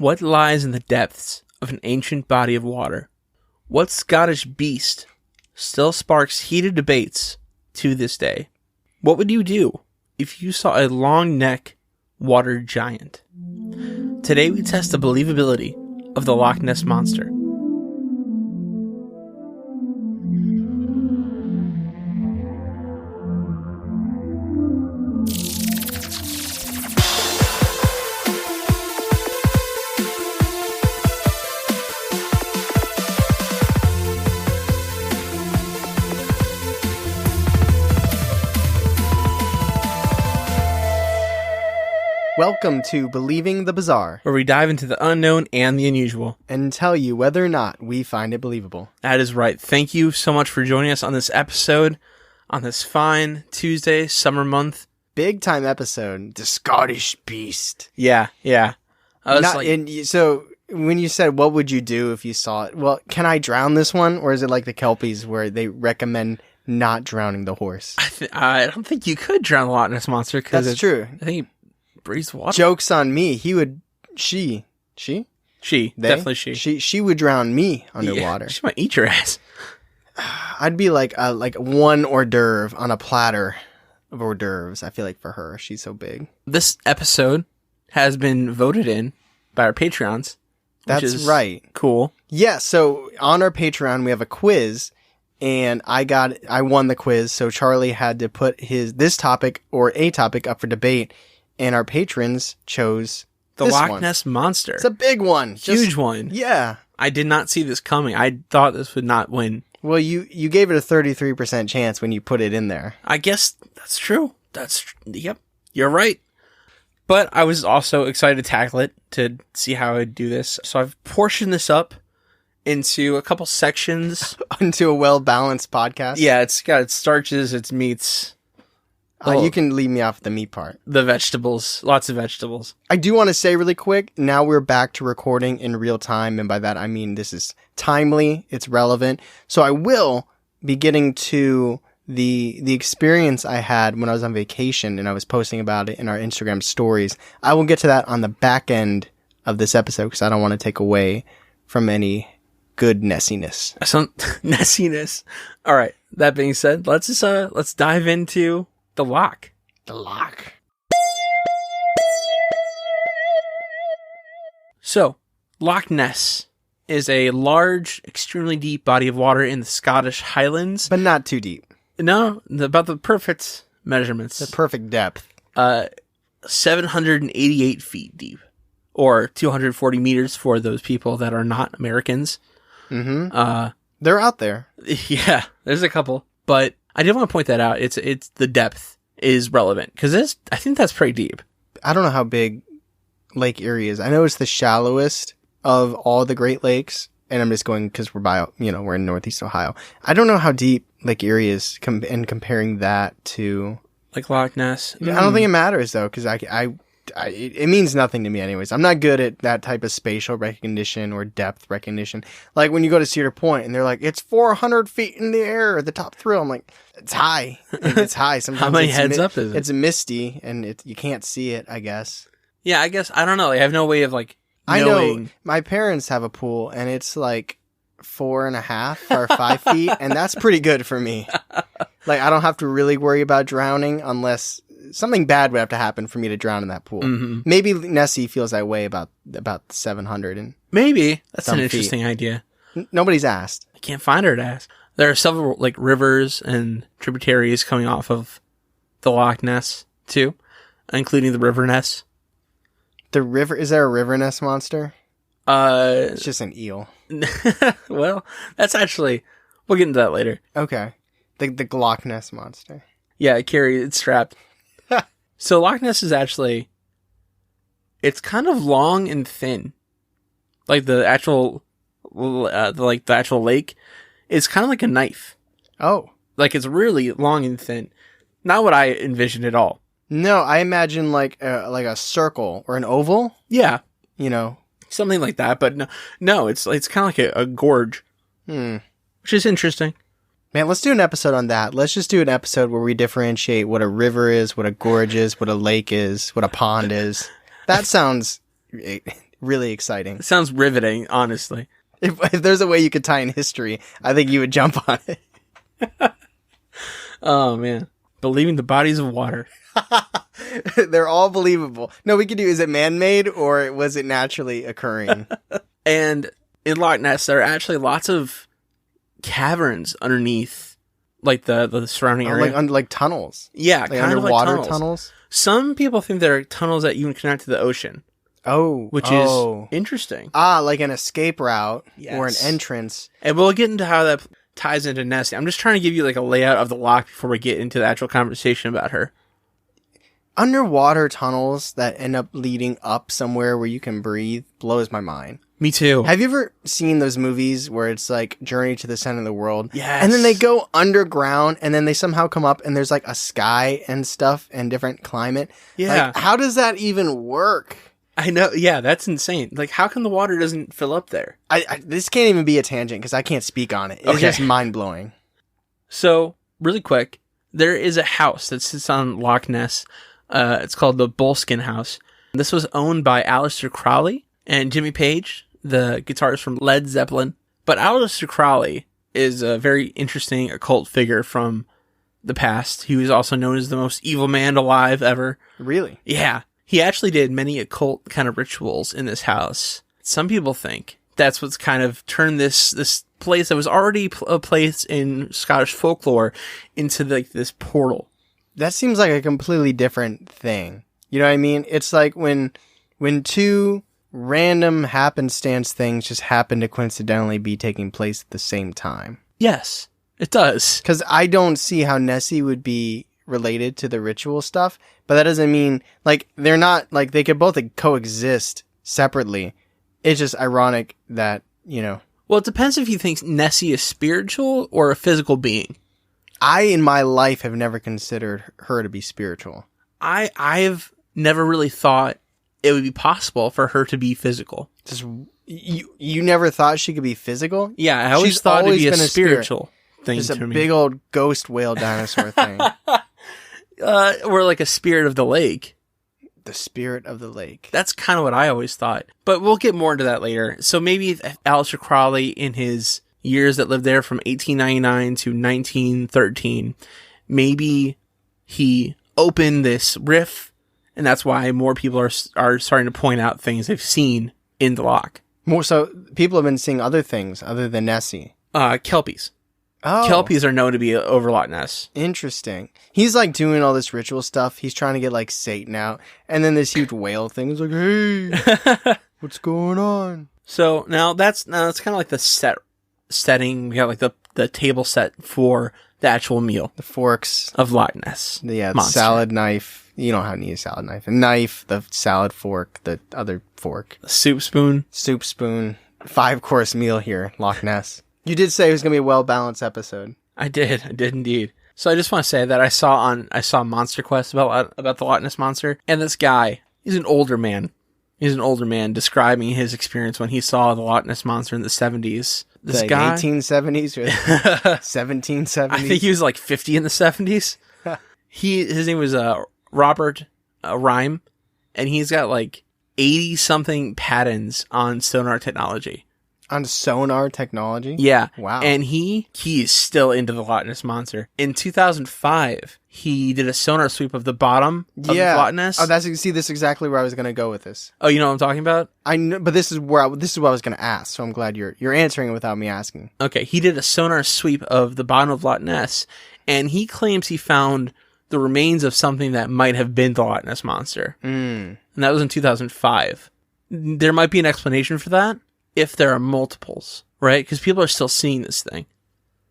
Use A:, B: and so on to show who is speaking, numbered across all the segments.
A: What lies in the depths of an ancient body of water? What Scottish beast still sparks heated debates to this day? What would you do if you saw a long neck water giant? Today we test the believability of the Loch Ness Monster.
B: Welcome to Believing the Bizarre,
A: Where we dive into the unknown and the unusual.
B: and tell you whether or not we find it believable.
A: That is right. Thank you so much for joining us on this episode, on this fine Tuesday, summer month.
B: Big time episode, the Scottish Beast.
A: Yeah. I was
B: So when you said, what would you do if you saw it? Well, can I drown this one? Or is it like the Kelpies where they recommend not drowning the horse?
A: I don't think you could drown the Loch Ness Monster.
B: That's true.
A: I think he breathes water.
B: Joke's on me. She
A: Definitely she.
B: She would drown me underwater.
A: Yeah, she might eat your ass.
B: I'd be like one hors d'oeuvre on a platter of hors d'oeuvres. I feel like for her, she's so big.
A: This episode has been voted in by our Patreons. Which
B: That's
A: is
B: right.
A: Cool.
B: Yeah, so on our Patreon, we have a quiz, and I won the quiz, so Charlie had to put this topic or a topic up for debate, and our patrons chose
A: The
B: this
A: Loch
B: one.
A: Ness Monster.
B: It's a big one.
A: Huge one.
B: Yeah.
A: I did not see this coming. I thought this would not win.
B: Well, you gave it a 33% chance when you put it in there.
A: I guess that's true. Yep, you're right. But I was also excited to tackle it, to see how I'd do this. So I've portioned this up into a couple sections.
B: Into a well-balanced podcast.
A: Yeah, it's got its starches, its meats.
B: You can leave me off the meat part.
A: The vegetables. Lots of vegetables.
B: I do want to say really quick, now we're back to recording in real time, and by that I mean this is timely, it's relevant. So I will be getting to the experience I had when I was on vacation, and I was posting about it in our Instagram stories. I will get to that on the back end of this episode, because I don't want to take away from any good Nessiness.
A: Nessiness. All right, that being said, let's dive into the loch.
B: The loch.
A: So, Loch Ness is a large, extremely deep body of water in the Scottish Highlands.
B: But not too deep.
A: No, about the perfect measurements.
B: The perfect depth.
A: 788 feet deep. Or 240 meters for those people that are not Americans.
B: Mm-hmm. They're out there.
A: Yeah, there's a couple. But I did want to point that out. It's the depth is relevant. Because I think that's pretty deep.
B: I don't know how big Lake Erie is. I know it's the shallowest of all the Great Lakes, and I'm just going because we're in Northeast Ohio. I don't know how deep Lake Erie is, and comparing that to
A: like Loch Ness.
B: I don't think it matters though, because it means nothing to me anyways. I'm not good at that type of spatial recognition or depth recognition. Like when you go to Cedar Point and they're like, it's 400 feet in the air at the top thrill. I'm like, it's high. It's high. Sometimes
A: how many heads up is it?
B: It's misty and you can't see it, I guess.
A: Yeah, I guess. I don't know. I have no way of knowing.
B: I know my parents have a pool and it's like 4.5 or 5 feet, and that's pretty good for me. Like I don't have to really worry about drowning unless something bad would have to happen for me to drown in that pool. Mm-hmm. Maybe Nessie feels that way about 700 and
A: maybe that's an interesting idea.
B: Nobody's asked.
A: I can't find her to ask. There are several like rivers and tributaries coming off of the Loch Ness too, including the River Ness.
B: Is there a River Ness Monster? It's just an eel.
A: Well, that's actually, we'll get into that later.
B: Okay. The Loch Ness Monster.
A: Yeah, it's strapped. So Loch Ness is actually, it's kind of long and thin. Like the actual lake is kind of like a knife.
B: Oh.
A: Like it's really long and thin. Not what I envisioned at all.
B: No, I imagine like a circle or an oval.
A: Yeah.
B: Something
A: like that, but no, it's kind of like a gorge. Which is interesting.
B: Man, let's do an episode on that. Let's just do an episode where we differentiate what a river is, what a gorge is, what a lake is, what a pond is. That sounds really exciting.
A: It sounds riveting, honestly.
B: If there's a way you could tie in history, I think you would jump on it.
A: Oh, man. Believing the bodies of water.
B: They're all believable. No, we could do, is it man-made or was it naturally occurring?
A: And in Loch Ness, there are actually lots of caverns underneath, like the surrounding area.
B: Like tunnels.
A: Yeah,
B: Like
A: kind
B: underwater
A: of like
B: tunnels.
A: Some people think there are tunnels that even connect to the ocean, which is interesting.
B: Like an escape route
A: Yes.
B: or an entrance.
A: And we'll get into how that ties into Nessie. I'm just trying to give you like a layout of the loch before we get into the actual conversation about her.
B: Underwater tunnels that end up leading up somewhere where you can breathe blows my mind.
A: Me too.
B: Have you ever seen those movies where it's like Journey to the Center of the World?
A: Yes.
B: And then they go underground and then they somehow come up and there's like a sky and stuff and different climate.
A: Yeah.
B: Like, how does that even work?
A: I know. Yeah, that's insane. Like, how come the water doesn't fill up there?
B: This can't even be a tangent because I can't speak on it. It's just mind blowing.
A: So, really quick, there is a house that sits on Loch Ness. It's called the Bullskin House. This was owned by Aleister Crowley and Jimmy Page, the guitarist from Led Zeppelin. But Aleister Crowley is a very interesting occult figure from the past. He was also known as the most evil man alive ever.
B: Really?
A: Yeah. He actually did many occult kind of rituals in this house. Some people think that's what's kind of turned this place that was already a place in Scottish folklore into this portal.
B: That seems like a completely different thing. You know what I mean? It's like when two random happenstance things just happen to coincidentally be taking place at the same time.
A: Yes, it does.
B: Because I don't see how Nessie would be related to the ritual stuff, but that doesn't mean, like, they're not, like, they could both coexist separately. It's just ironic that, you know.
A: Well, it depends if you think Nessie is spiritual or a physical being.
B: I, in my life, have never considered her to be spiritual.
A: I've never really thought it would be possible for her to be physical.
B: Just you never thought she could be physical?
A: Yeah, I always
B: She's
A: thought it'd be a
B: been
A: spiritual thing
B: Just
A: to
B: a
A: me.
B: big old ghost whale dinosaur thing.
A: Or like a spirit of the lake.
B: The spirit of the lake.
A: That's kind of what I always thought. But we'll get more into that later. So maybe if Aleister Crowley, in his years that lived there from 1899 to 1913, maybe he opened this rift, and that's why more people are starting to point out things they've seen in the loch.
B: More so, people have been seeing other things other than Nessie.
A: Kelpies.
B: Oh,
A: Kelpies are known to be over Loch Ness.
B: interesting. He's like doing all this ritual stuff. He's trying to get like Satan out, and then this huge whale thing is like, "Hey, what's going on?"
A: So now that's kind of like the setting. We got like the table set for the actual meal
B: The forks,
A: of Loch Ness.
B: the
A: Monster.
B: salad knife. You don't have to need a salad knife. A knife, the salad fork, the other fork,
A: The soup spoon.
B: soup spoon. 5-course meal here, Loch Ness. You did say it was gonna be a well-balanced episode.
A: I did indeed. So I just want to say that I saw Monster Quest about the Loch Ness Monster, and this guy, he's an older man. He's an older man describing his experience when he saw the Loch Ness Monster in the 70s. This
B: Like
A: guy,
B: 1870s or 1770s.
A: I think he was like 50 in the 70s. His name was Robert Rhyme, and he's got like 80 something patents on sonar technology.
B: On sonar technology?
A: Yeah.
B: Wow.
A: And he is still into the Loch Ness Monster. In 2005, he did a sonar sweep of the bottom of Loch Ness.
B: Oh, this is exactly where I was going to go with this.
A: Oh, you know what I'm talking about?
B: I know, but this is what I was going to ask. So I'm glad you're answering it without me asking.
A: Okay, he did a sonar sweep of the bottom of Loch Ness, and he claims he found the remains of something that might have been the Loch Ness Monster. And that was in 2005. There might be an explanation for that if there are multiples, right? Because people are still seeing this thing.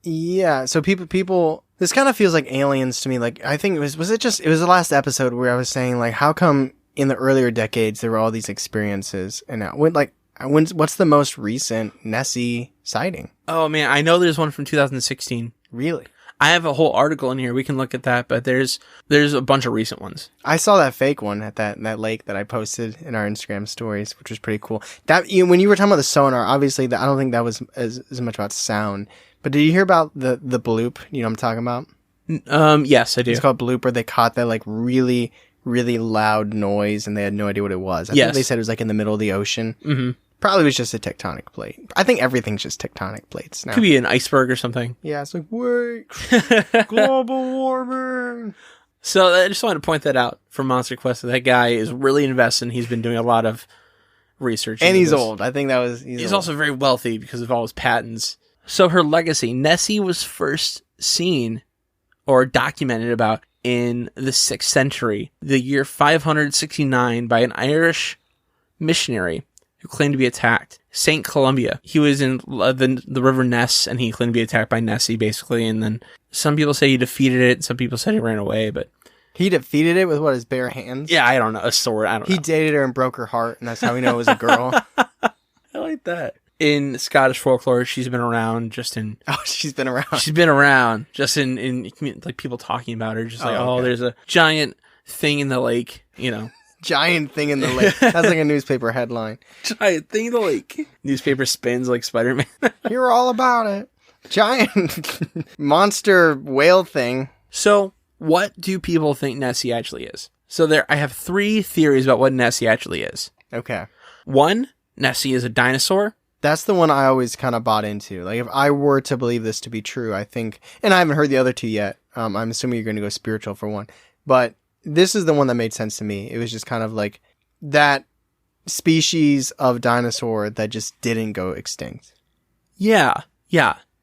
B: Yeah. So people, this kind of feels like aliens to me. Like, I think it was the last episode where I was saying, like, how come in the earlier decades there were all these experiences, and now what's the most recent Nessie sighting?
A: Oh man, I know there's one from 2016.
B: Really?
A: I have a whole article in here. We can look at that, but there's a bunch of recent ones.
B: I saw that fake one at that lake that I posted in our Instagram stories, which was pretty cool. That when you were talking about the sonar, obviously I don't think that was as much about sound. But did you hear about the bloop? You know what I'm talking about?
A: Yes, I do.
B: It's called blooper. They caught that like really really loud noise and they had no idea what it was. I think they said it was like in the middle of the ocean.
A: Mm-hmm.
B: Probably was just a tectonic plate. I think everything's just tectonic plates now.
A: Could be an iceberg or something.
B: Yeah, it's like, wait, global warming.
A: So I just wanted to point that out for Monster Quest. That guy is really invested. He's been doing a lot of research.
B: And he's old. I think that was...
A: He's also very wealthy because of all his patents. So her legacy. Nessie was first seen or documented about in the 6th century, the year 569, by an Irish missionary who claimed to be attacked. St. Columbia. He was in the River Ness, and he claimed to be attacked by Nessie, basically. And then some people say he defeated it. Some people said he ran away, but...
B: He defeated it with, what, his bare hands?
A: Yeah, I don't know. A sword. I don't know.
B: He dated her and broke her heart, and that's how we know it was a girl.
A: I like that. In Scottish folklore, she's been around just in...
B: Oh, she's been around.
A: She's been around just in like, people talking about her. Just like, okay. There's a giant thing in the lake, you know.
B: Giant thing in the lake. That's like a newspaper headline.
A: Giant thing in the lake. Newspaper spins like Spider-Man.
B: You're all about it. Giant monster whale thing.
A: So, what do people think Nessie actually is? So I have 3 theories about what Nessie actually is.
B: Okay.
A: 1, Nessie is a dinosaur.
B: That's the one I always kind of bought into. Like, if I were to believe this to be true, I think... And I haven't heard the other 2 yet. I'm assuming you're going to go spiritual for one. But this is the one that made sense to me. It was just kind of like that species of dinosaur that just didn't go extinct.
A: Yeah.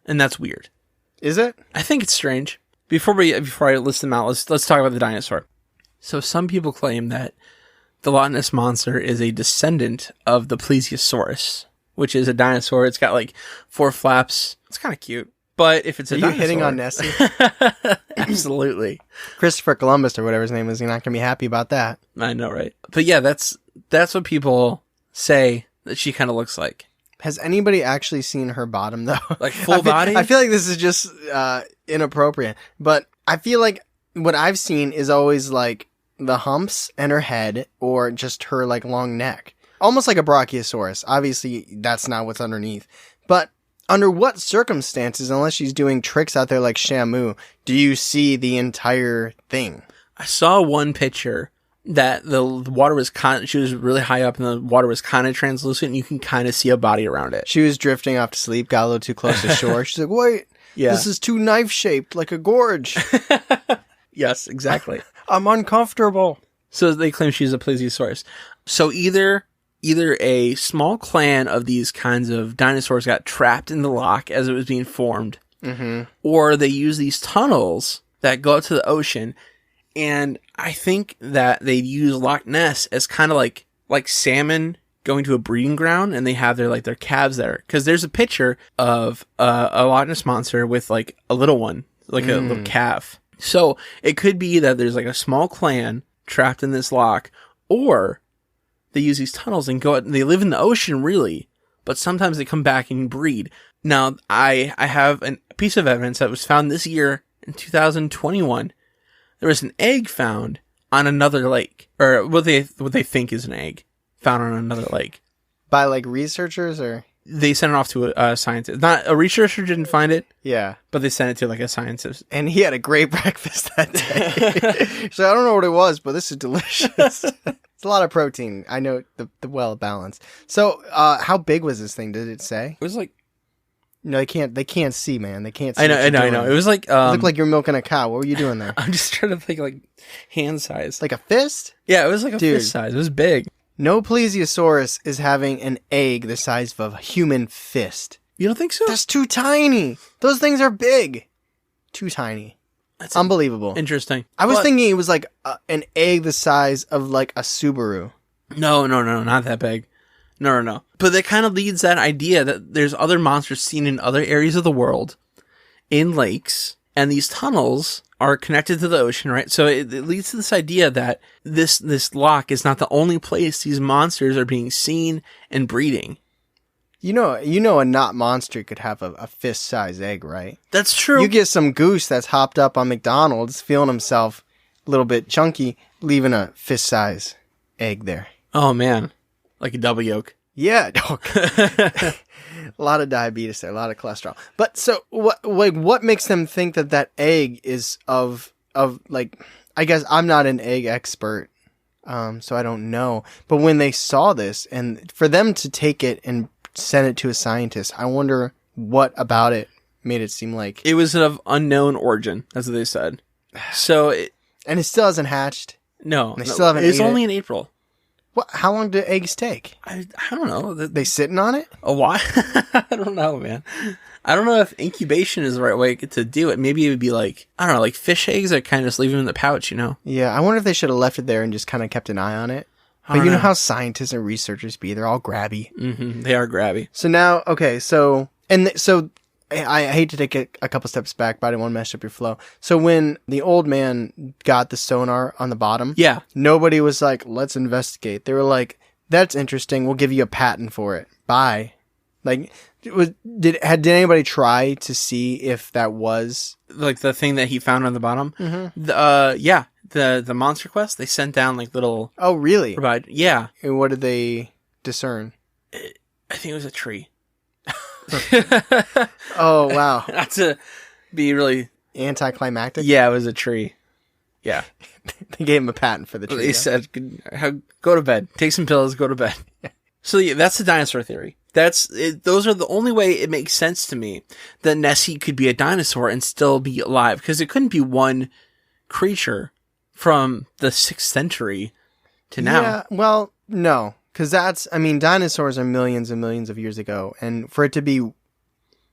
A: And that's weird.
B: Is it?
A: I think it's strange. Before I list them out, let's talk about the dinosaur. So some people claim that the Loch Ness Monster is a descendant of the plesiosaurus, which is a dinosaur. It's got like 4 flaps. It's kind of cute. But if it's a dinosaur... Are you
B: hitting on Nessie?
A: Absolutely.
B: Christopher Columbus or whatever his name is, you're not going to be happy about that.
A: I know, right? But yeah, that's what people say that she kind of looks like.
B: Has anybody actually seen her bottom, though?
A: Like full body?
B: I feel like this is just inappropriate. But I feel like what I've seen is always like the humps and her head or just her like long neck. Almost like a brachiosaurus. Obviously, that's not what's underneath. But under what circumstances, unless she's doing tricks out there like Shamu, do you see the entire thing?
A: I saw one picture that the water was she was really high up and the water was kind of translucent and you can kind of see a body around it.
B: She was drifting off to sleep, got a little too close to shore. She's like, wait, this is too knife-shaped, like a gorge.
A: Yes, exactly.
B: I'm uncomfortable.
A: So they claim she's a plesiosaurus. So either a small clan of these kinds of dinosaurs got trapped in the loch as it was being formed, or they use these tunnels that go out to the ocean. And I think that they use Loch Ness as kind of like salmon going to a breeding ground, and they have their calves there. Because there's a picture of a Loch Ness Monster with like a little one, like a little calf. So it could be that there's like a small clan trapped in this loch, or they use these tunnels and go out and they live in the ocean, really, but sometimes they come back and breed. Now, I have a piece of evidence that was found this year in 2021. There was an egg found on another lake, or what they think is an egg found on another lake.
B: By like researchers, or
A: they sent it off to a scientist. Not a researcher didn't find it.
B: Yeah, but
A: they sent it to like a scientist,
B: and he had a great breakfast that day. So I don't know what it was, but this is delicious. It's a lot of protein. I know the well balanced. So, how big was this thing? Did it say?
A: It was like...
B: No, they can't see, man. They can't see.
A: I know. It was like...
B: it looked like you're milking a cow. What were you doing there?
A: I'm just trying to think like hand size.
B: Like a fist?
A: Yeah, it was like a fist size. It was big.
B: No plesiosaurus is having an egg the size of a human fist.
A: You don't think so?
B: That's too tiny. Those things are big. Too tiny. That's unbelievable.
A: Interesting.
B: I was thinking it was like an egg the size of like a Subaru.
A: No, not that big. No. But that kind of leads that idea that there's other monsters seen in other areas of the world, in lakes, and these tunnels are connected to the ocean, right? So it leads to this idea that this loch is not the only place these monsters are being seen and breeding.
B: You know, a not monster could have a fist-sized egg, right?
A: That's true.
B: You get some goose that's hopped up on McDonald's, feeling himself a little bit chunky, leaving a fist-sized egg there.
A: Oh, man. Like a double yolk.
B: Yeah. A lot of diabetes there, a lot of cholesterol. But so what makes them think that egg is of like, I guess I'm not an egg expert, so I don't know. But when they saw this, and for them to take it and send it to a scientist, I wonder what about it made it seem like
A: it was of unknown origin, as they said. So,
B: and it still hasn't hatched.
A: No,
B: they still haven't.
A: It's only in April.
B: What? How long do eggs take?
A: I don't know.
B: They sitting on it?
A: A while? I don't know, man. I don't know if incubation is the right way to do it. Maybe it would be like, I don't know, like fish eggs that kind of just leave them in the pouch, you know?
B: Yeah, I wonder if they should have left it there and just kind of kept an eye on it. But you know how scientists and researchers be. They're all grabby.
A: Mm-hmm. They are grabby.
B: So now, okay, so I hate to take a couple steps back, but I didn't want to mess up your flow. So when the old man got the sonar on the bottom,
A: yeah,
B: nobody was like, let's investigate. They were like, that's interesting. We'll give you a patent for it. Bye. Like, did anybody try to see if that was
A: like the thing that he found on the bottom?
B: Mm-hmm.
A: The Monster Quest, they sent down like little.
B: Oh, really?
A: Yeah.
B: And what did they discern?
A: I think it was a tree.
B: Oh, wow.
A: Not to be really
B: anticlimactic.
A: Yeah, it was a tree. Yeah.
B: They gave him a patent for the tree.
A: They said, go to bed. Take some pills, go to bed. So yeah, that's the dinosaur theory. Those are the only way it makes sense to me that Nessie could be a dinosaur and still be alive. Because it couldn't be one creature from the 6th century to now.
B: Yeah, well, no. Because dinosaurs are millions and millions of years ago. And for it to be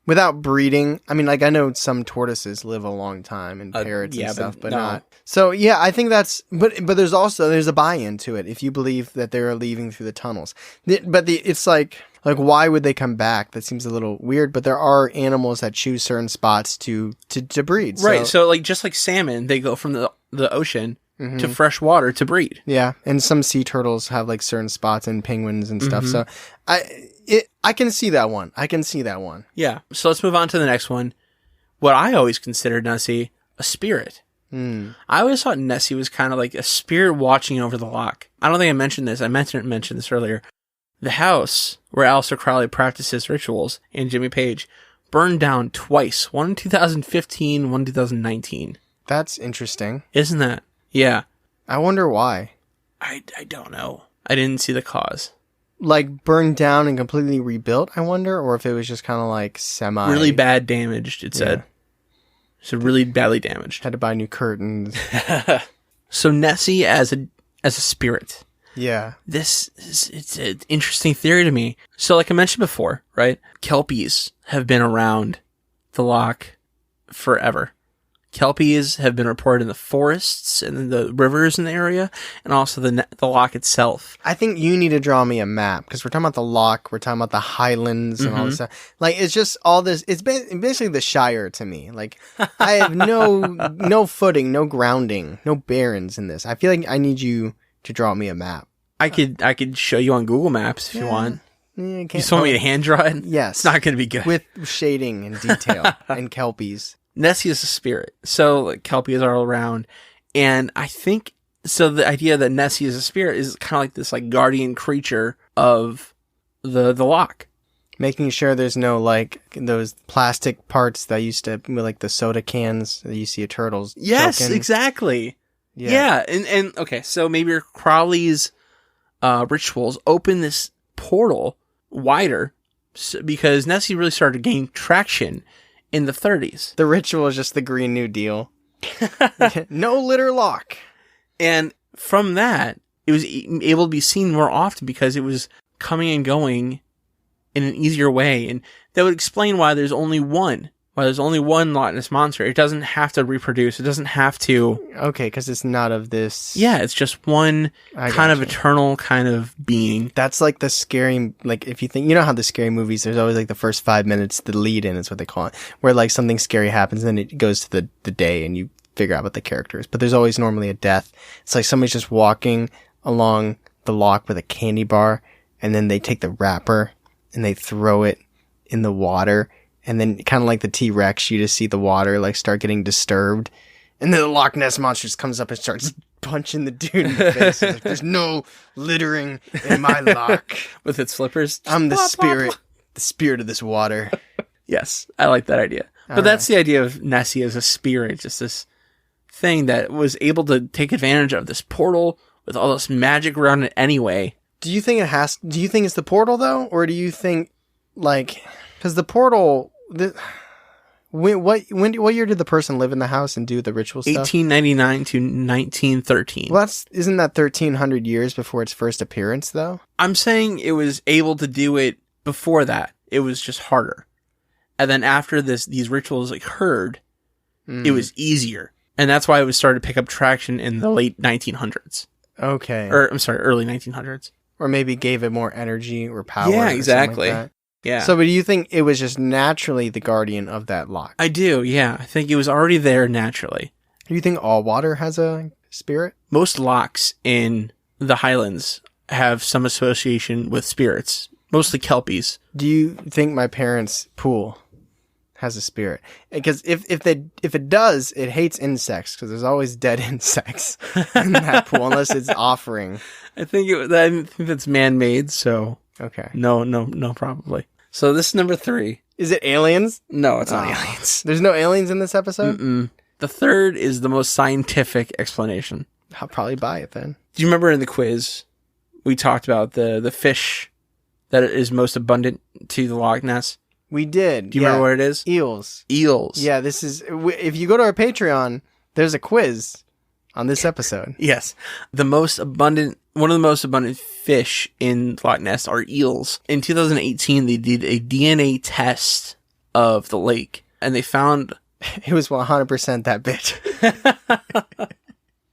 B: without breeding, I know some tortoises live a long time and parrots and stuff, but not. So yeah, I think that's, but there's a buy-in to it if you believe that they're leaving through the tunnels. It's like why would they come back? That seems a little weird, but there are animals that choose certain spots to breed.
A: Right. So like, just like salmon, they go from the ocean to fresh water to breed.
B: Yeah. And some sea turtles have like certain spots and penguins and stuff. So I can see that one.
A: Yeah. So let's move on to the next one. What I always considered Nessie a spirit. I always thought Nessie was kind of like a spirit watching over the loch. I don't think I mentioned this. I mentioned this earlier. The house where Aleister Crowley practices rituals and Jimmy Page burned down twice. One in 2015, one in 2019.
B: That's interesting.
A: Isn't that? Yeah.
B: I wonder why.
A: I don't know. I didn't see the cause.
B: Like burned down and completely rebuilt, I wonder? Or if it was just kind of like semi...
A: Really bad damaged, it said. So really badly damaged.
B: Had to buy new curtains.
A: So Nessie as a spirit.
B: Yeah.
A: It's an interesting theory to me. So like I mentioned before, right? Kelpies have been around the loch forever. Kelpies have been reported in the forests and the rivers in the area, and also the loch itself.
B: I think you need to draw me a map, because we're talking about the loch, we're talking about the highlands and all this stuff. Like, it's just all this, it's basically the Shire to me. Like, I have no footing, no grounding, no bearings in this. I feel like I need you to draw me a map.
A: I could show you on Google Maps if you want. You just want me to hand draw it?
B: Yes.
A: It's not going to be good.
B: With shading and detail and Kelpies.
A: Nessie is a spirit. So like, Kelpies are all around. And I think, so the idea that Nessie is a spirit is kind of like this like guardian creature of the loch.
B: Making sure there's no like those plastic parts that used to, like the soda cans that you see a turtles.
A: Yes,
B: choking.
A: Exactly. Yeah. And okay, so maybe Crowley's rituals open this portal wider because Nessie really started to gain traction in the 30s.
B: The ritual is just the Green New Deal. No litter lock.
A: And from that, it was able to be seen more often because it was coming and going in an easier way. And that would explain why there's only one Loch Ness Monster. It doesn't have to reproduce. It doesn't have to...
B: Okay, because it's not of this...
A: Yeah, it's just one kind of eternal kind of being.
B: That's like the scary... Like, if you think... You know how the scary movies, there's always like the first 5 minutes, the lead-in is what they call it, where like something scary happens and then it goes to the day and you figure out what the character is. But there's always normally a death. It's like somebody's just walking along the loch with a candy bar and then they take the wrapper and they throw it in the water. And then kind of like the T-Rex, you just see the water like start getting disturbed. And then the Loch Ness Monster just comes up and starts punching the dude in the face. Like, there's no littering in my loch.
A: With its flippers.
B: I'm the spirit of this water.
A: Yes, I like that idea. But that's the idea of Nessie as a spirit, just this thing that was able to take advantage of this portal with all this magic around it anyway.
B: Do you think it's the portal though? Or do you think because the portal, what year did the person live in the house and do the ritual stuff?
A: 1899 to 1913.
B: Well, isn't that 1300 years before its first appearance though?
A: I'm saying it was able to do it before that. It was just harder. And then after these rituals occurred, it was easier. And that's why it was started to pick up traction in the late 1900s.
B: Okay.
A: Or, I'm sorry, early 1900s.
B: Or maybe gave it more energy or power.
A: Yeah,
B: or
A: exactly.
B: Like that.
A: Yeah.
B: So, but do you think it was just naturally the guardian of that loch?
A: I do, yeah. I think it was already there naturally.
B: Do you think all water has a spirit?
A: Most lochs in the Highlands have some association with spirits, mostly kelpies.
B: Do you think my parents' pool has a spirit? Because if it does, it hates insects because there's always dead insects in that pool unless it's offering.
A: I think that's man-made, so
B: okay.
A: No, probably. So this is number 3.
B: Is it aliens?
A: No, it's not aliens.
B: There's no aliens in this episode?
A: Mm-mm. The third is the most scientific explanation.
B: I'll probably buy it then.
A: Do you remember in the quiz we talked about the fish that is most abundant to the Loch Ness?
B: We did.
A: Do you remember what it is?
B: Eels.
A: Eels.
B: Yeah, this is... If you go to our Patreon, there's a quiz on this episode.
A: Yes. One of the most abundant fish in Loch Ness are eels. In 2018, they did a DNA test of the lake, and they found...
B: It was 100% that bitch.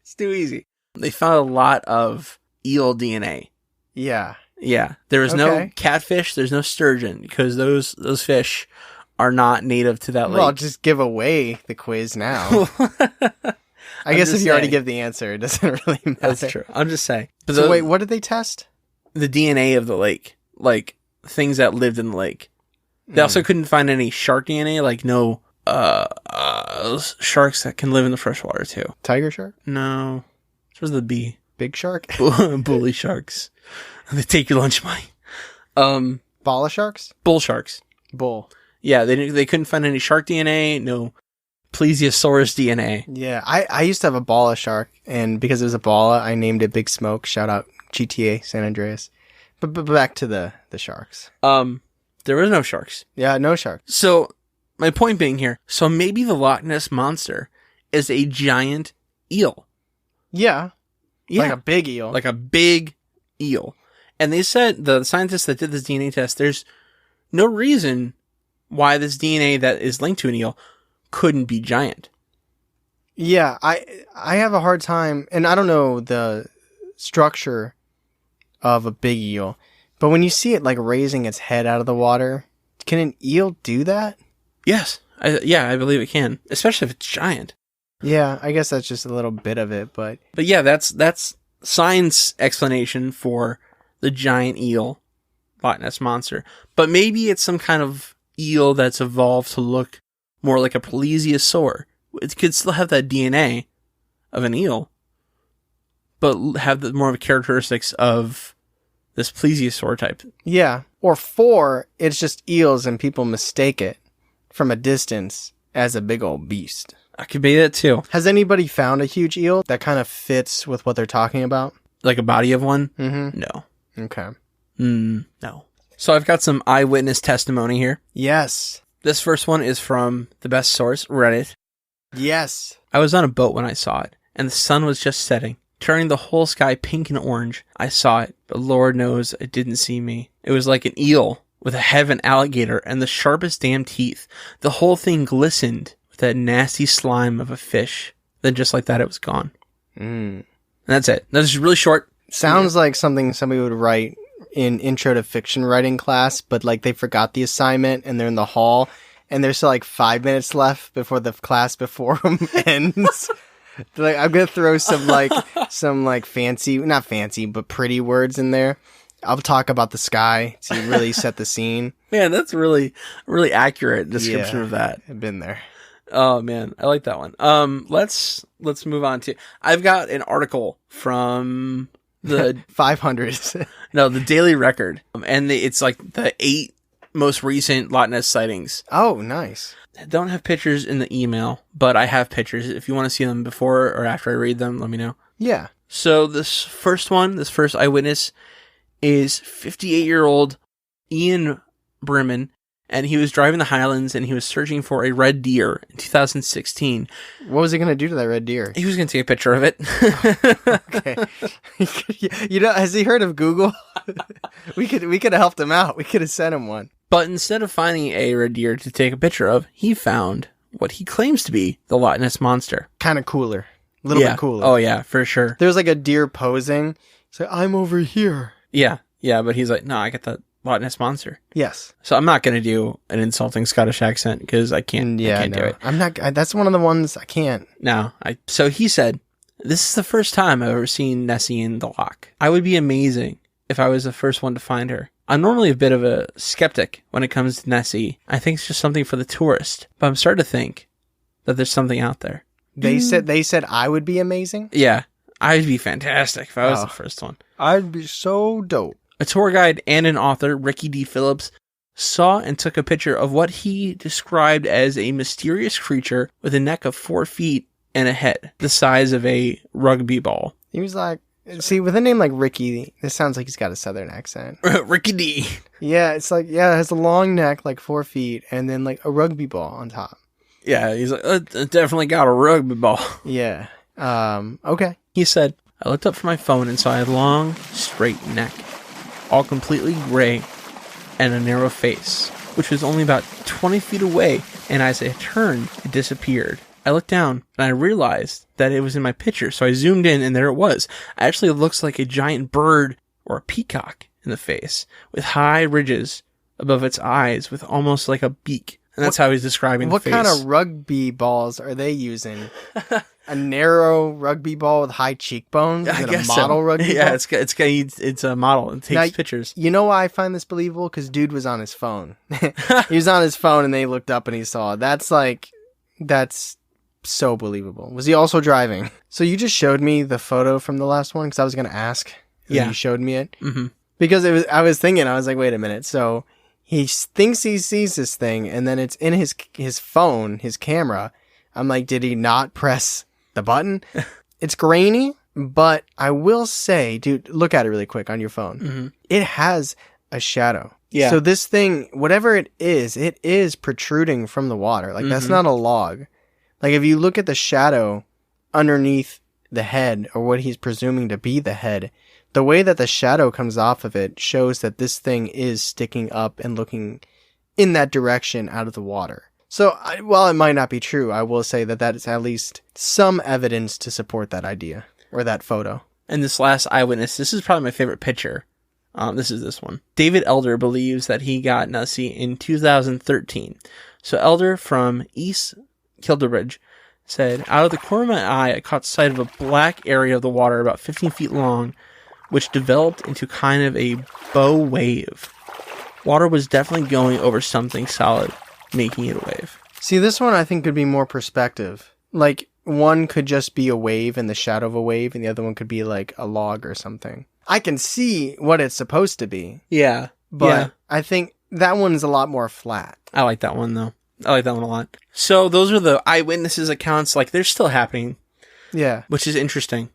A: It's too easy. They found a lot of eel DNA.
B: Yeah.
A: Yeah. There was no catfish, there's no sturgeon, because those fish are not native to that lake.
B: Well, I'll just give away the quiz now. I guess if you already give the answer, it doesn't really matter.
A: That's true. I'm just saying. But
B: So wait, what did they test?
A: The DNA of the lake. Like, things that lived in the lake. They also couldn't find any shark DNA, like no sharks that can live in the freshwater too.
B: Tiger shark?
A: No. Which was the B?
B: Big shark?
A: Bully sharks. They take your lunch money.
B: Bala sharks?
A: Bull sharks.
B: Bull.
A: Yeah, they couldn't find any shark DNA, no plesiosaurus DNA.
B: Yeah, I used to have a bala shark, and because it was a bala, I named it Big Smoke. Shout out GTA San Andreas. But back to the sharks.
A: There was no sharks.
B: Yeah, no sharks.
A: So, my point being here, so maybe the Loch Ness Monster is a giant eel.
B: Yeah. Like a big eel.
A: Like a big eel. And they said, the scientists that did this DNA test, there's no reason why this DNA that is linked to an eel couldn't be giant.
B: Yeah, I have a hard time, and I don't know the structure of a big eel, but when you see it like raising its head out of the water, can an eel do that?
A: Yes. I believe it can, especially if it's giant.
B: Yeah, I guess that's just a little bit of it, but
A: yeah, that's science explanation for the giant eel, Loch Ness Monster. But maybe it's some kind of eel that's evolved to look more like a plesiosaur. It could still have that DNA of an eel, but have more of the characteristics of this plesiosaur type.
B: Yeah, or 4, it's just eels and people mistake it from a distance as a big old beast.
A: That could be it too.
B: Has anybody found a huge eel that kind of fits with what they're talking about?
A: Like a body of one?
B: Mm-hmm.
A: No.
B: Okay.
A: No. So I've got some eyewitness testimony here.
B: Yes.
A: This first one is from the best source, Reddit.
B: Yes.
A: I was on a boat when I saw it, and the sun was just setting, turning the whole sky pink and orange. I saw it, but Lord knows it didn't see me. It was like an eel with a head of an alligator and the sharpest damn teeth. The whole thing glistened with that nasty slime of a fish. Then just like that, it was gone. And that's it. That's really short.
B: Sounds like something somebody would write in intro to fiction writing class, but like they forgot the assignment and they're in the hall and there's still like 5 minutes left before the class before them ends. They're like, I'm going to throw some fancy, not fancy, but pretty words in there. I'll talk about the sky to really set the scene.
A: Man, that's really, really accurate description of that.
B: I've been there.
A: Oh man, I like that one. Let's move on to, I've got an article from the
B: 500s.
A: No, the Daily Record. And it's like the 8 most recent Loch Ness sightings.
B: Oh, nice.
A: I don't have pictures in the email, but I have pictures. If you want to see them before or after I read them, let me know.
B: Yeah.
A: So this first eyewitness is 58-year-old Ian Brimman, and he was driving the Highlands and he was searching for a red deer in 2016.
B: What was he going to do to that red deer?
A: He was going to take a picture of it.
B: Okay. Has he heard of Google? we could have helped him out. We could have sent him one.
A: But instead of finding a red deer to take a picture of, he found what he claims to be the Loch Ness Monster.
B: Kind of cooler. A little bit cooler.
A: Oh, yeah, for sure.
B: There's like a deer posing. So I'm over here.
A: Yeah, but he's like, no, I got the Loch Ness Monster.
B: Yes.
A: So I'm not going to do an insulting Scottish accent because I can't do it.
B: I'm not. That's one of the ones I can't.
A: No. So he said, this is the first time I've ever seen Nessie in the loch. I would be amazing if I was the first one to find her. I'm normally a bit of a skeptic when it comes to Nessie. I think it's just something for the tourist. But I'm starting to think that there's something out there.
B: They said I would be amazing?
A: Yeah. I'd be fantastic if I was the first one.
B: I'd be so dope.
A: A tour guide and an author, Ricky D. Phillips, saw and took a picture of what he described as a mysterious creature with a neck of 4 feet and a head the size of a rugby ball.
B: He was like, see, with a name like Ricky, this sounds like he's got a southern accent.
A: Ricky D.
B: Yeah, it's like, it has a long neck, like 4 feet, and then like a rugby ball on top.
A: Yeah, he's like, it definitely got a rugby ball.
B: Yeah. Okay.
A: He said, I looked up from my phone and saw a long, straight neck, all completely gray, and a narrow face, which was only about 20 feet away, and as I turned, it disappeared. I looked down, and I realized that it was in my picture, so I zoomed in, and there it was. Actually, it looks like a giant bird or a peacock in the face, with high ridges above its eyes, with almost like a beak. And that's how he's describing the face.
B: What kind of rugby balls are they using? A narrow rugby ball with high cheekbones? Is it a model rugby ball?
A: Yeah, it's a model. It takes pictures.
B: You know why I find this believable? Because dude was on his phone. He was on his phone and they looked up and he saw. That's so believable. Was he also driving? So you just showed me the photo from the last one because I was going to ask. Yeah. You showed me it. Mm-hmm. Because I was like, wait a minute. So he thinks he sees this thing and then it's in his phone, his camera. I'm like, did he not press the button? It's grainy, but I will say, dude, look at it really quick on your phone. Mm-hmm. It has a shadow. Yeah. So this thing, whatever it is protruding from the water. Like, that's not a log. Like, if you look at the shadow underneath the head, or what he's presuming to be the head, the way that the shadow comes off of it shows that this thing is sticking up and looking in that direction out of the water. So, while it might not be true, I will say that is at least some evidence to support that idea, or that photo.
A: And this last eyewitness, this is probably my favorite picture. This is this one. David Elder believes that he got Nessie in 2013. So Elder from East Kilderbridge said, out of the corner of my eye, I caught sight of a black area of the water about 15 feet long, which developed into kind of a bow wave. Water was definitely going over something solid, making it a wave.
B: See, this one I think could be more perspective. Like, one could just be a wave in the shadow of a wave, and the other one could be like a log or something. I can see what it's supposed to be.
A: Yeah.
B: But I think that one's a lot more flat.
A: I like that one, though. I like that one a lot. So those are the eyewitnesses' accounts. Like, they're still happening. Yeah. Which is interesting.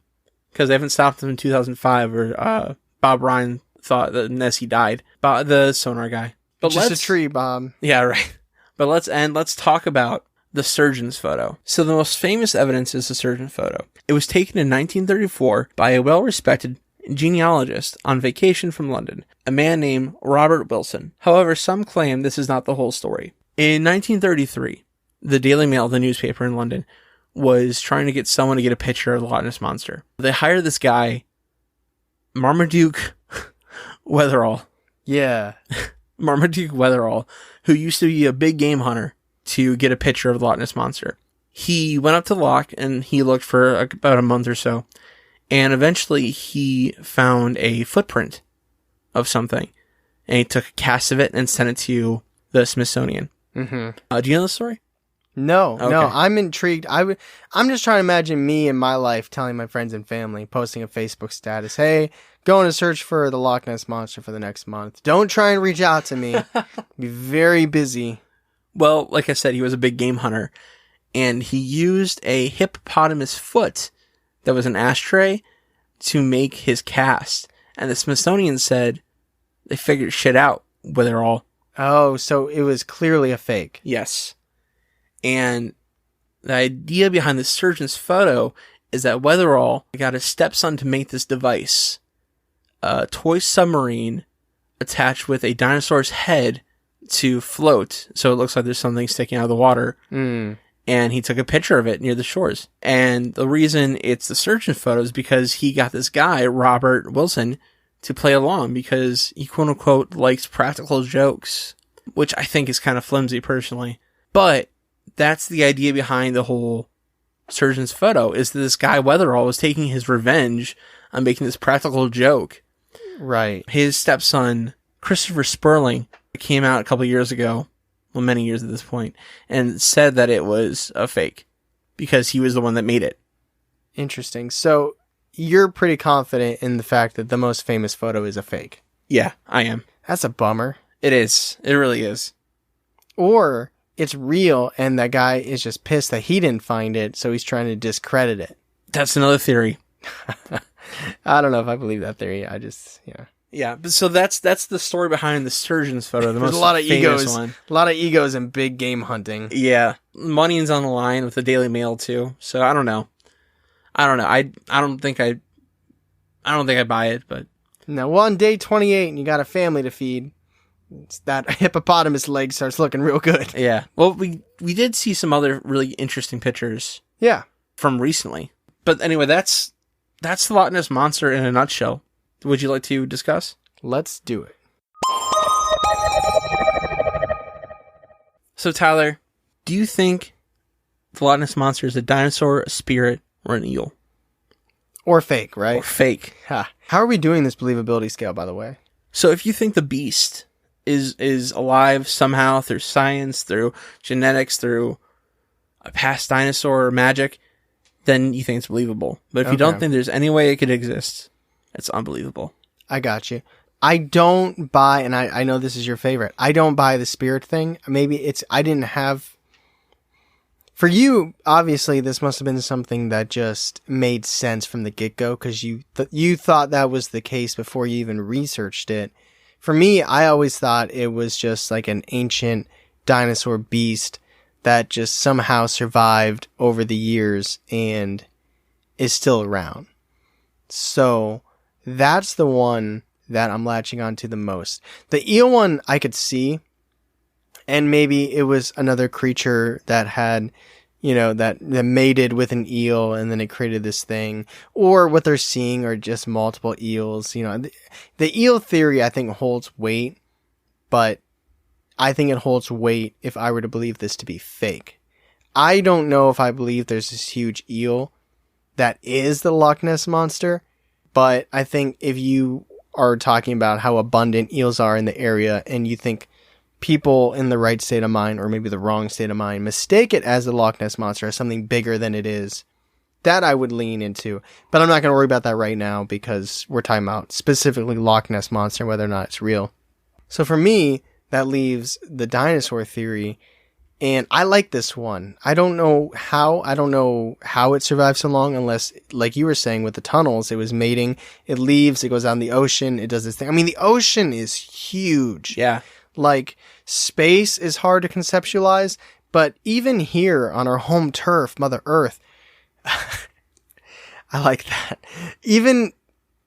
A: Because they haven't stopped them in 2005, or Bob Ryan thought that Nessie died. The sonar guy. But
B: just a tree, Bob.
A: Yeah, right. But let's talk about the surgeon's photo. So the most famous evidence is the surgeon photo. It was taken in 1934 by a well-respected genealogist on vacation from London, a man named Robert Wilson. However, some claim this is not the whole story. In 1933, the Daily Mail, the newspaper in London, was trying to get someone to get a picture of the Loch Ness Monster. They hired this guy, Marmaduke Wetherall.
B: Yeah.
A: Marmaduke Wetherall, who used to be a big game hunter, to get a picture of the Loch Ness Monster. He went up to the loch and he looked for about a month or so. And eventually he found a footprint of something. And he took a cast of it and sent it to the Smithsonian. Mm-hmm. Do you know the story?
B: No, okay. No, I'm intrigued. I'm just trying to imagine me in my life telling my friends and family, posting a Facebook status, hey, going to search for the Loch Ness Monster for the next month. Don't try and reach out to me. Be very busy.
A: Well, like I said, he was a big game hunter, and he used a hippopotamus foot that was an ashtray to make his cast. And the Smithsonian said they figured shit out with it all.
B: Oh, so it was clearly a fake.
A: Yes. And the idea behind the surgeon's photo is that Weatherall got his stepson to make this device. A toy submarine attached with a dinosaur's head to float, so it looks like there's something sticking out of the water. And he took a picture of it near the shores. And the reason it's the surgeon's photo is because he got this guy, Robert Wilson, to play along because he quote-unquote likes practical jokes, which I think is kind of flimsy personally. But that's the idea behind the whole surgeon's photo, is that this guy Weatherall was taking his revenge on making this practical joke.
B: Right.
A: His stepson, Christopher Sperling, came out a couple years ago, well, many years at this point, and said that it was a fake because he was the one that made it.
B: Interesting. So you're pretty confident in the fact that the most famous photo is a fake.
A: Yeah, I am.
B: That's a bummer.
A: It is. It really is.
B: Or it's real and that guy is just pissed that he didn't find it, so he's trying to discredit it.
A: That's another theory.
B: I don't know if I believe that theory. I just,
A: Yeah, but so that's the story behind the surgeon's photo. The
B: There's
A: most
B: a lot of
A: famous
B: egos.
A: one.
B: A lot of egos in big game hunting.
A: Yeah, money's on the line with the Daily Mail too. So I don't know. I don't think I buy it, but
B: Now, well, on day 28, and you got a family to feed, that hippopotamus leg starts looking real good.
A: yeah. Well, we did see some other really interesting pictures
B: Yeah.
A: from recently. But anyway, that's the Loch Ness Monster in a nutshell. Would you like to discuss?
B: Let's do it.
A: So, Tyler, do you think the Loch Ness Monster is a dinosaur, a spirit, or an eel?
B: Or fake, right?
A: Or fake?
B: Ha. How are we doing this believability scale, by the way?
A: So if you think the beast is alive somehow through science, through genetics, through a past dinosaur or magic, then you think it's believable. But if you don't think there's any way it could exist, it's unbelievable.
B: I got you. I don't buy, and I know this is your favorite, I don't buy the spirit thing. Maybe I didn't have... For you, obviously, this must have been something that just made sense from the get-go, because you thought that was the case before you even researched it. For me, I always thought it was just like an ancient dinosaur beast that just somehow survived over the years and is still around. So that's the one that I'm latching onto the most. The eel one I could see, and maybe it was another creature that had, that mated with an eel and then it created this thing. Or what they're seeing are just multiple eels. The eel theory I think holds weight, but I think it holds weight if I were to believe this to be fake. I don't know if I believe there's this huge eel that is the Loch Ness Monster, but I think if you are talking about how abundant eels are in the area and you think people in the right state of mind, or maybe the wrong state of mind, mistake it as the Loch Ness Monster, as something bigger than it is, that I would lean into. But I'm not going to worry about that right now because we're talking about specifically Loch Ness Monster, whether or not it's real. So for me, that leaves the dinosaur theory, and I like this one. I don't know how it survived so long, unless, like you were saying with the tunnels, it was mating, it leaves, it goes out in the ocean, it does this thing. I mean, the ocean is huge.
A: Yeah.
B: Like, space is hard to conceptualize, but even here on our home turf, Mother Earth, I like that. Even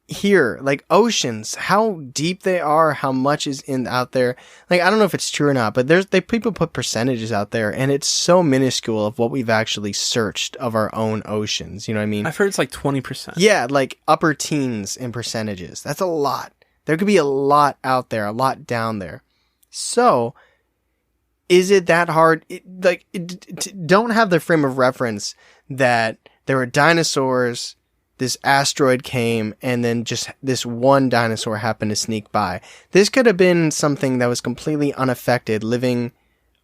B: here, like oceans, how deep they are, how much is out there. Like, I don't know if it's true or not, but people put percentages out there, and it's so minuscule of what we've actually searched of our own oceans. You know what I mean?
A: I've heard it's like 20%.
B: Yeah, like upper teens in percentages. That's a lot. There could be a lot out there, a lot down there. So, is it that hard? Don't have the frame of reference that there were dinosaurs, this asteroid came, and then just this one dinosaur happened to sneak by. This could have been something that was completely unaffected, living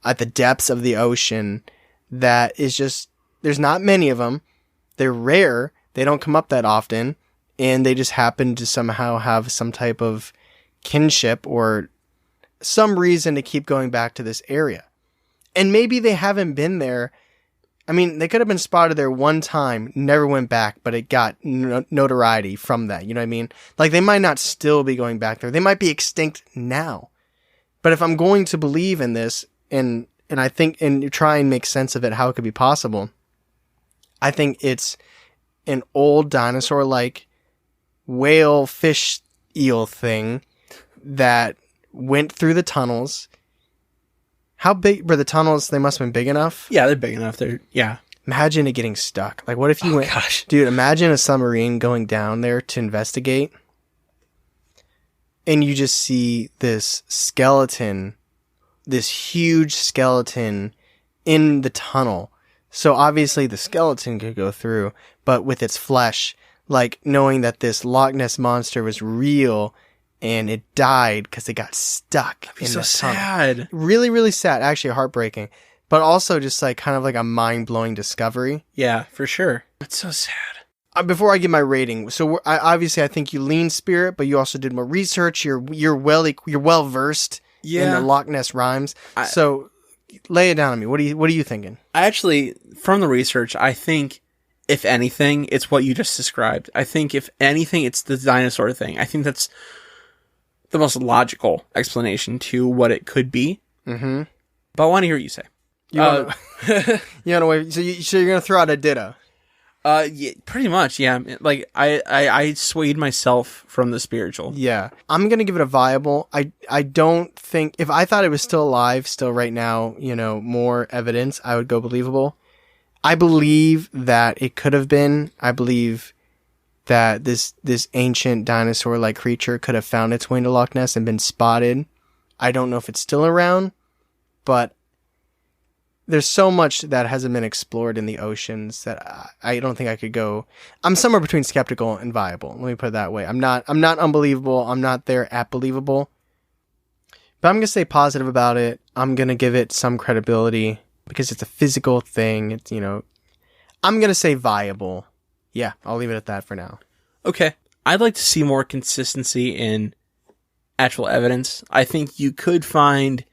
B: at the depths of the ocean, that is just, there's not many of them. They're rare. They don't come up that often. and they just happen to somehow have some type of kinship or some reason to keep going back to this area. And maybe they haven't been there. I mean, they could have been spotted there one time, never went back, but it got notoriety from that. You know what I mean? Like, they might not still be going back there. They might be extinct now. But if I'm going to believe in this and I think and try and make sense of it, how it could be possible, I think it's an old dinosaur-like whale, fish, eel thing that went through the tunnels. How big were the tunnels? They must have been big enough.
A: Yeah, they're big enough.
B: Imagine it getting stuck. Like, what if you went...
A: Gosh.
B: Dude, imagine a submarine going down there to investigate, and you just see this skeleton, this huge skeleton in the tunnel. So obviously the skeleton could go through, but with its flesh, like knowing that this Loch Ness Monster was real and it died because it got stuck.
A: That'd be so sad.
B: Really, really sad. Actually heartbreaking. But also just like kind of like a mind-blowing discovery.
A: Yeah, for sure. It's so sad.
B: Before I give my rating, so obviously I think you lean spirit, but you also did more research. You're well versed in the Loch Ness rhymes. So lay it down on me. What are you thinking?
A: I actually, from the research, I think if anything, it's what you just described. I think if anything, it's the dinosaur thing. I think that's the most logical explanation to what it could be. Mm-hmm. But I want to hear what you say.
B: You want to wait? So you're gonna throw out a ditto?
A: Yeah, pretty much. Yeah, like I swayed myself from the spiritual.
B: Yeah, I'm gonna give it a viable. I don't think if I thought it was still alive, still right now, more evidence, I would go believable. I believe that it could have been. I believe that this ancient dinosaur-like creature could have found its way into Loch Ness and been spotted. I don't know if it's still around, but there's so much that hasn't been explored in the oceans that I don't think I could go. I'm somewhere between skeptical and viable. Let me put it that way. I'm not unbelievable. I'm not there at believable. But I'm going to stay positive about it. I'm going to give it some credibility because it's a physical thing. It's, I'm going to say viable. Yeah, I'll leave it at that for now.
A: Okay. I'd like to see more consistency in actual evidence. I think you could find,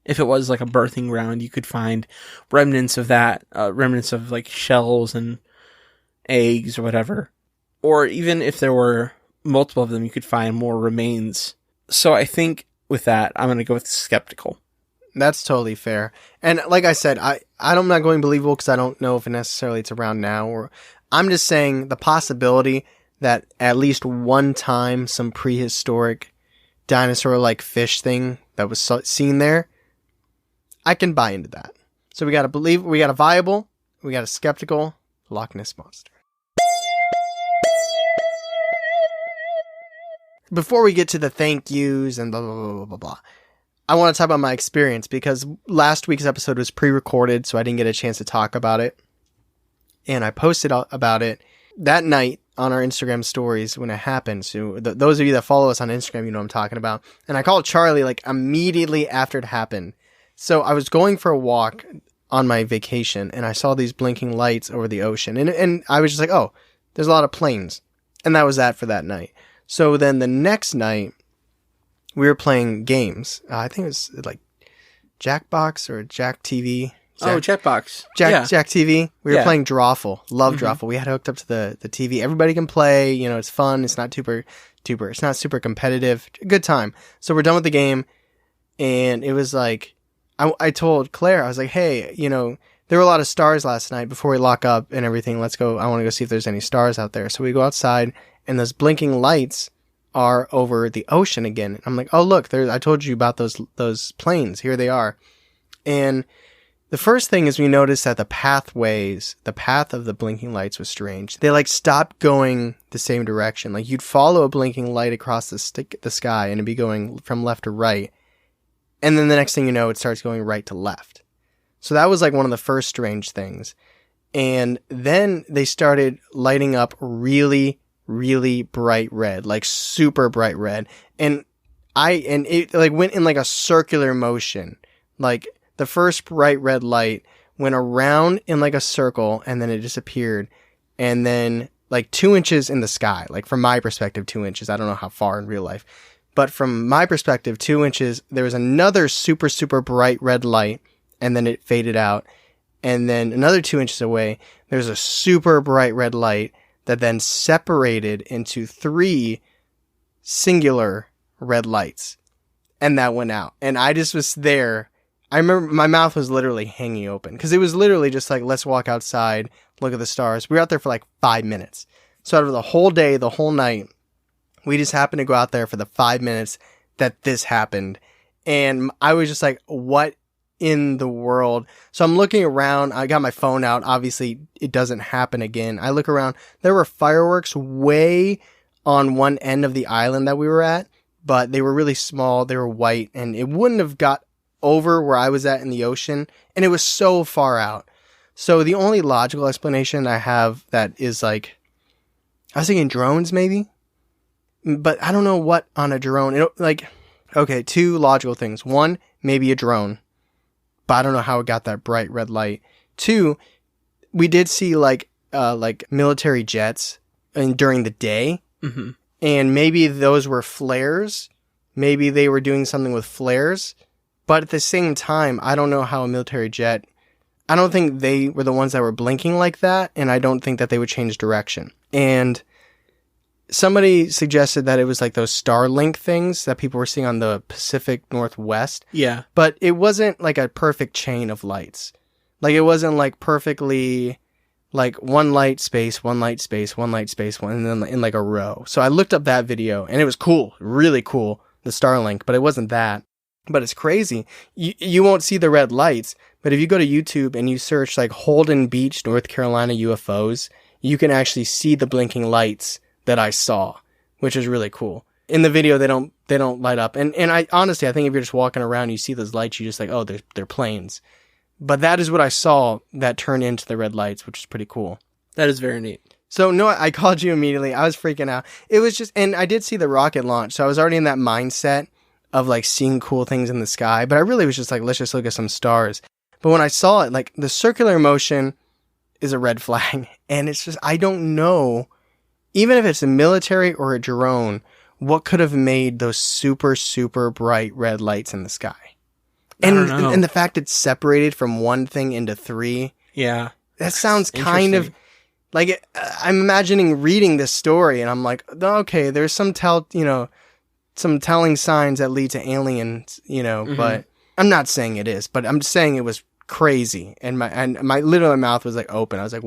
A: if it was like a birthing ground, you could find remnants of that, remnants of like shells and eggs or whatever. Or even if there were multiple of them, you could find more remains. So I think with that, I'm going to go with skeptical.
B: That's totally fair. And like I said, I'm not going believable because I don't know if necessarily it's around now. Or I'm just saying the possibility that at least one time some prehistoric dinosaur-like fish thing that was seen there, I can buy into that. So we got a viable, we got a skeptical Loch Ness Monster. Before we get to the thank yous and blah, blah, blah, blah, blah, blah, I want to talk about my experience because last week's episode was pre-recorded, so I didn't get a chance to talk about it. And I posted about it that night on our Instagram stories when it happened. So those of you that follow us on Instagram, you know what I'm talking about. And I called Charlie like immediately after it happened. So I was going for a walk on my vacation and I saw these blinking lights over the ocean. And I was just like, oh, there's a lot of planes. And that was that for that night. So then the next night, we were playing games. I think it was like Jackbox or Jack TV.
A: Jackbox.
B: Jack TV. We were playing Drawful. Love Drawful. We had it hooked up to the TV. Everybody can play. It's fun. It's not it's not super competitive. Good time. So we're done with the game. And it was like, I told Claire, I was like, hey, there were a lot of stars last night before we lock up and everything. Let's go. I want to go see if there's any stars out there. So we go outside and those blinking lights are over the ocean again. I'm like, oh, look, I told you about those planes. Here they are. And the first thing is we noticed that the path of the blinking lights was strange. They like stopped going the same direction. Like you'd follow a blinking light across the sky and it'd be going from left to right. And then the next thing you know, it starts going right to left. So that was like one of the first strange things. And then they started lighting up really, really bright red, like super bright red. And it like went in like a circular motion. Like the first bright red light went around in like a circle and then it disappeared. And then like 2 inches in the sky. Like from my perspective, 2 inches. I don't know how far in real life. But from my perspective, 2 inches, there was another super, super bright red light, and then it faded out. And then another 2 inches away, there's a super bright red light that then separated into 3 singular red lights. And that went out. And I just was there. I remember my mouth was literally hanging open because it was literally just like, let's walk outside, look at the stars. We were out there for like 5 minutes. So out of the whole day, the whole night, we just happened to go out there for the 5 minutes that this happened. And I was just like, what in the world? So I'm looking around. I got my phone out. Obviously, it doesn't happen again. I look around. There were fireworks way on one end of the island that we were at, but they were really small. They were white, and it wouldn't have got over where I was at in the ocean, and it was so far out. So the only logical explanation I have that is like, I was thinking drones maybe, but I don't know what on a drone. Okay, 2 logical things. 1, maybe a drone, but I don't know how it got that bright red light. 2, we did see like military jets during the day, and maybe those were flares. Maybe they were doing something with flares. But at the same time, I don't know how a military jet, I don't think they were the ones that were blinking like that, and I don't think that they would change direction. And somebody suggested that it was like those Starlink things that people were seeing on the Pacific Northwest.
A: Yeah.
B: But it wasn't like a perfect chain of lights. Like it wasn't like perfectly like one light space, one light space, one light space, one, and then in like a row. So I looked up that video, and it was cool, really cool, the Starlink, but it wasn't that. But it's crazy. You won't see the red lights, but if you go to YouTube and you search like Holden Beach, North Carolina UFOs, you can actually see the blinking lights that I saw, which is really cool. In the video, they don't light up. And I honestly, I think if you're just walking around, you see those lights, you just like, oh, they're planes. But that is what I saw that turned into the red lights, which is pretty cool.
A: That is very neat.
B: So no, I called you immediately. I was freaking out. It was just, and I did see the rocket launch, so I was already in that mindset of like seeing cool things in the sky, but I really was just like, let's just look at some stars. But when I saw it, like the circular motion is a red flag, and it's just, I don't know, even if it's a military or a drone, what could have made those super, super bright red lights in the sky? And the fact it's separated from one thing into 3.
A: Yeah.
B: That sounds kind of like, I'm imagining reading this story and I'm like, okay, there's some telling signs that lead to aliens, but I'm not saying it is, but I'm just saying it was crazy. And my literal mouth was like open. I was like,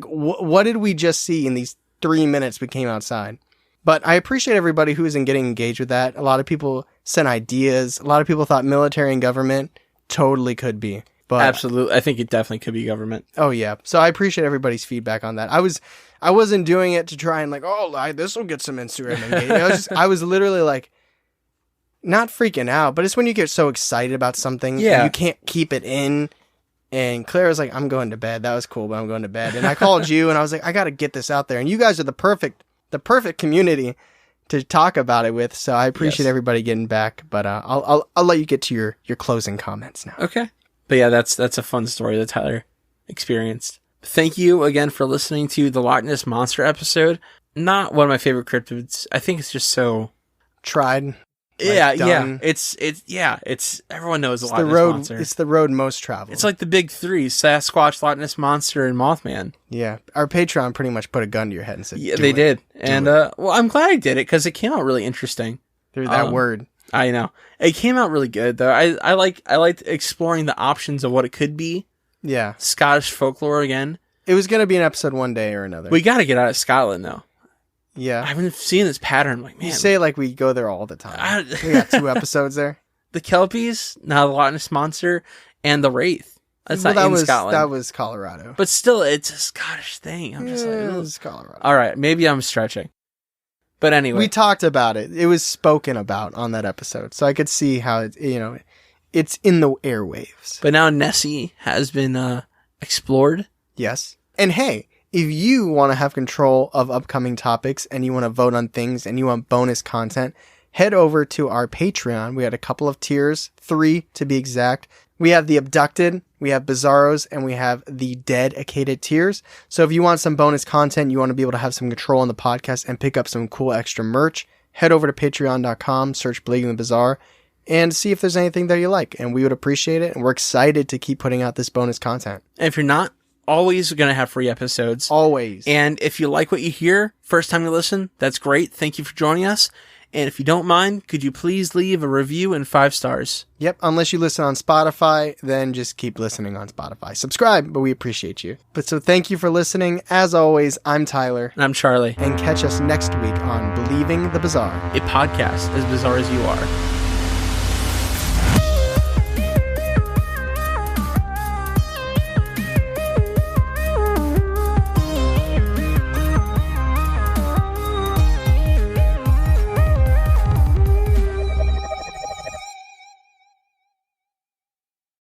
B: what did we just see in these 3 minutes we came outside? But I appreciate everybody who isn't getting engaged with that. A lot of people sent ideas. A lot of people thought military and government totally could be. But
A: absolutely. I think it definitely could be government.
B: Oh yeah. So I appreciate everybody's feedback on that. I wasn't doing it to try and like, this will get some Instagram engagement. I was literally like, not freaking out, but it's when you get so excited about something, and you can't keep it in. And Claire was like, I'm going to bed. That was cool, but I'm going to bed. And I called you, and I was like, I got to get this out there. And you guys are the perfect community to talk about it with. So I appreciate everybody getting back. But I'll let you get to your closing comments now.
A: Okay. But yeah, that's a fun story that Tyler experienced. Thank you again for listening to the Loch Ness Monster episode. Not one of my favorite cryptids. I think it's just so
B: tried.
A: Done. It's everyone knows the Loch Ness Monster.
B: It's the road most traveled.
A: It's like the big 3: Sasquatch, Loch Ness Monster, and Mothman.
B: Yeah, our Patreon pretty much put a gun to your head and said,
A: "Yeah, they did." And well, I'm glad I did it because it came out really interesting.
B: Through that word,
A: I know it came out really good though. I liked exploring the options of what it could be.
B: Yeah,
A: Scottish folklore again.
B: It was gonna be an episode one day or another.
A: We got to get out of Scotland though.
B: Yeah,
A: I haven't seen this pattern. Like, man,
B: you say it like we go there all the time. We got 2 episodes there.
A: The Kelpies, now the Loch Ness Monster, and the Wraith. That's not in Scotland.
B: That was Colorado.
A: But still, it's a Scottish thing. I'm just like,
B: it's Colorado.
A: All right, maybe I'm stretching. But anyway,
B: we talked about it. It was spoken about on that episode, so I could see how it's in the airwaves.
A: But now Nessie has been explored.
B: Yes, and hey, if you want to have control of upcoming topics and you want to vote on things and you want bonus content, head over to our Patreon. We had a couple of tiers, 3 to be exact. We have the Abducted, we have Bizarros, and we have the Dedicated tiers. So if you want some bonus content, you want to be able to have some control on the podcast and pick up some cool extra merch, head over to patreon.com, search Bleeding the Bizarre, and see if there's anything that you like. And we would appreciate it. And we're excited to keep putting out this bonus content.
A: And if you're not, always going to have free episodes.
B: Always.
A: And if you like what you hear, first time you listen, that's great. Thank you for joining us. And if you don't mind, could you please leave a review and 5 stars?
B: Yep, unless you listen on Spotify, then just keep listening on Spotify. Subscribe, but we appreciate you. But so thank you for listening. As always, I'm Tyler.
A: And I'm Charlie.
B: And catch us next week on Believing the Bizarre,
A: a podcast as bizarre as you are.